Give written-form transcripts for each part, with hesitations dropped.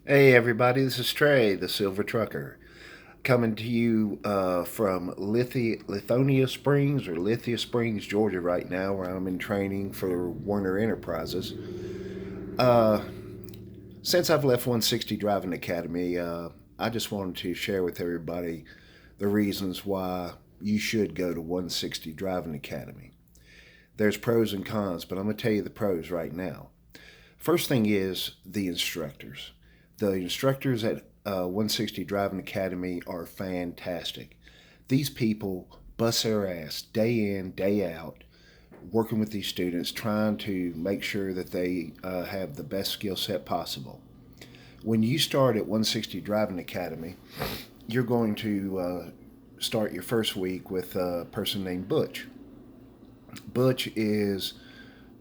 Hey everybody, this is Trey, the Silver Trucker, coming to you from Lithonia Springs or Lithia Springs, Georgia, right now, where I'm in training for Warner Enterprises. Uh, since I've left 160 Driving Academy, I just wanted to share with everybody the reasons why you should go to 160 Driving Academy. There's pros and cons, but I'm going to tell you the pros right now. First thing is the instructors. The instructors at 160 Driving Academy are fantastic. These people bust their ass day in, day out, working with these students, trying to make sure that they have the best skill set possible. When you start at 160 Driving Academy, you're going to start your first week with a person named Butch. Butch is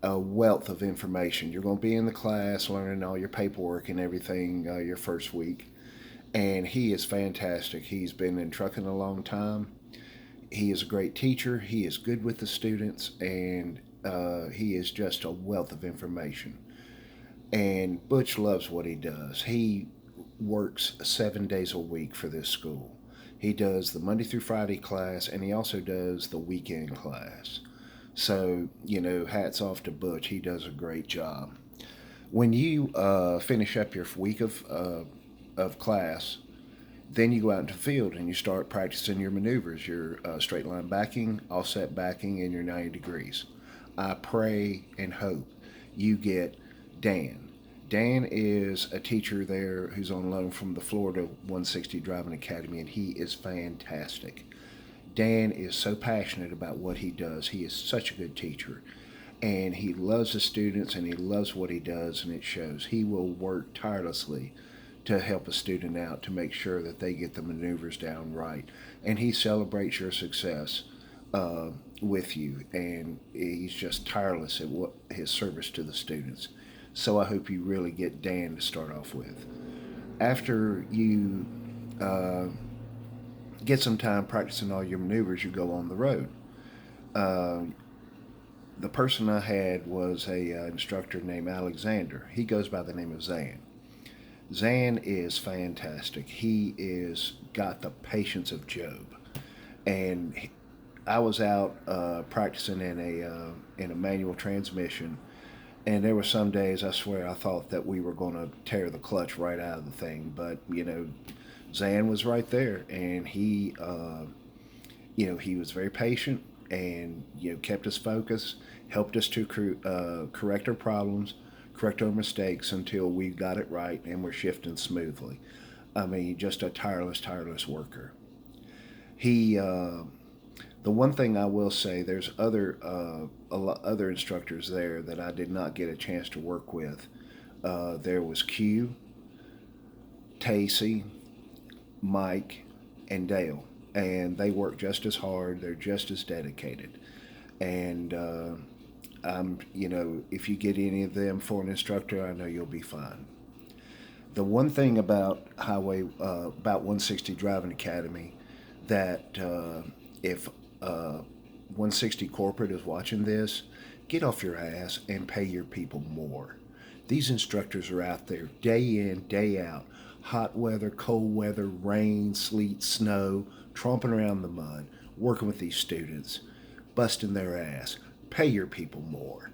a wealth of information. You're going to be in the class learning all your paperwork and everything your first week. And he is fantastic. He's been in trucking a long time. He is a great teacher. He is good with the students, and he is just a wealth of information. And Butch loves what he does. He works 7 days a week for this school. He does the Monday through Friday class, and he also does the weekend class. So, hats off to Butch. He does a great job. When you finish up your week of class, then you go out into the field and you start practicing your maneuvers, your straight line backing, offset backing, and your 90 degrees. I pray and hope you get Dan. Dan is a teacher there who's on loan from the Florida 160 Driving Academy, and he is fantastic. Dan is so passionate about what he does. He is such a good teacher. And he loves the students and he loves what he does, and it shows. He will work tirelessly to help a student out to make sure that they get the maneuvers down right. And he celebrates your success uh, with you, and he's just tireless at what his service to the students. So I hope you really get Dan to start off with. After you uh, get some time practicing all your maneuvers, you go on the road. Uh, the person I had was a instructor named Alexander. He goes by the name of Zan. Zan is fantastic. He is got the patience of Job, and I was out practicing in a manual transmission, and there were some days I swear I thought that we were going to tear the clutch right out of the thing, but Zan was right there, and he was very patient and kept us focused, helped us to correct our problems, correct our mistakes until we got it right and we're shifting smoothly. I mean, just a tireless worker. He, the one thing I will say, there's other instructors there that I did not get a chance to work with. There was Q, Tacey, Mike, and Dale, and they work just as hard. They're just as dedicated, and if you get any of them for an instructor, I know you'll be fine. The one thing about about 160 Driving Academy, that if 160 corporate is watching this, get off your ass and pay your people more. These instructors are out there day in, day out, hot weather, cold weather, rain, sleet, snow, tromping around the mud, working with these students, busting their ass. Pay your people more.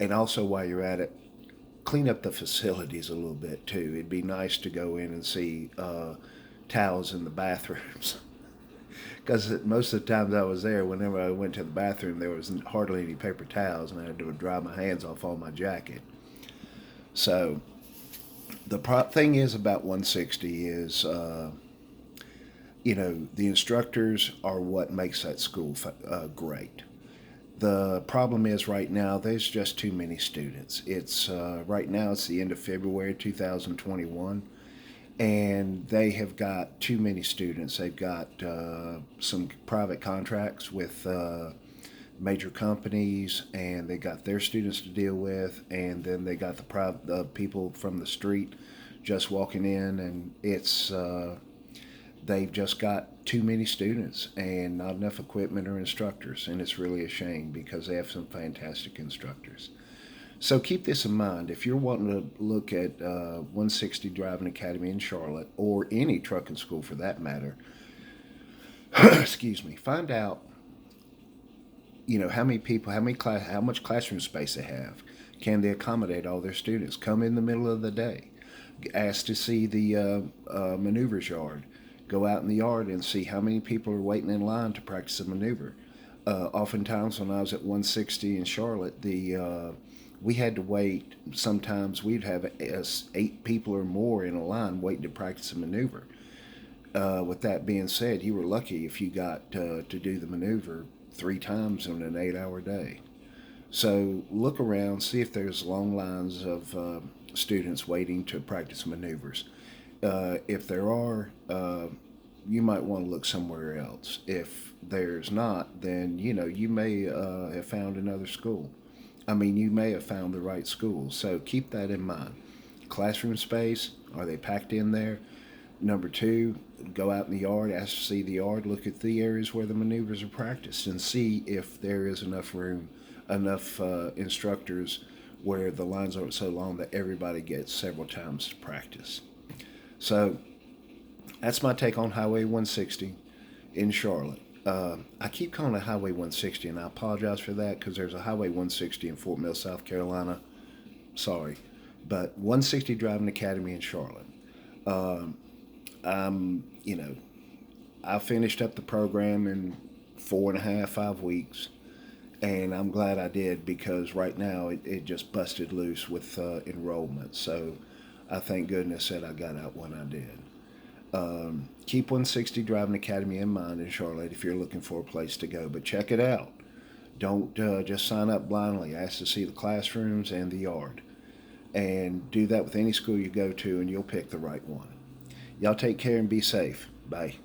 And also, while you're at it, clean up the facilities a little bit too. It'd be nice to go in and see towels in the bathrooms. Because most of the times I was there, whenever I went to the bathroom, there was hardly any paper towels, and I had to dry my hands off on my jacket. So the thing is about 160 is, the instructors are what makes that school great. The problem is right now there's just too many students. It's right now it's the end of February 2021, and they have got too many students. They've got some private contracts with major companies, and they got their students to deal with, and then they got the people from the street just walking in, and they've just got too many students and not enough equipment or instructors, and it's really a shame because they have some fantastic instructors. So keep this in mind. If you're wanting to look at 160 Driving Academy in Charlotte, or any trucking school for that matter, excuse me, find out, how many people, how much classroom space they have. Can they accommodate all their students? Come in the middle of the day. Ask to see the maneuvers yard. Go out in the yard and see how many people are waiting in line to practice a maneuver. Oftentimes, when I was at 160 in Charlotte, the we had to wait. Sometimes we'd have 8 people or more in a line waiting to practice a maneuver. With that being said, you were lucky if you got to do the maneuver 3 times in an 8-hour day. So look around, see if there's long lines of students waiting to practice maneuvers. If there are, you might want to look somewhere else. If there's not, then you may have found another school. I mean, you may have found the right school. So keep that in mind. Classroom space, are they packed in there? Number two, go out in the yard, ask to see the yard, look at the areas where the maneuvers are practiced, and see if there is enough room, enough instructors where the lines aren't so long that everybody gets several times to practice. So that's my take on Highway 160 in Charlotte. I keep calling it Highway 160, and I apologize for that because there's a Highway 160 in Fort Mill, South Carolina. Sorry. But 160 Driving Academy in Charlotte. Um, I'm, I finished up the program in 4.5, 5 weeks, and I'm glad I did because right now it just busted loose with enrollment. So I thank goodness that I got out when I did. Keep 160 Driving Academy in mind in Charlotte if you're looking for a place to go, but check it out. Don't just sign up blindly. Ask to see the classrooms and the yard. And do that with any school you go to, and you'll pick the right one. Y'all take care and be safe. Bye.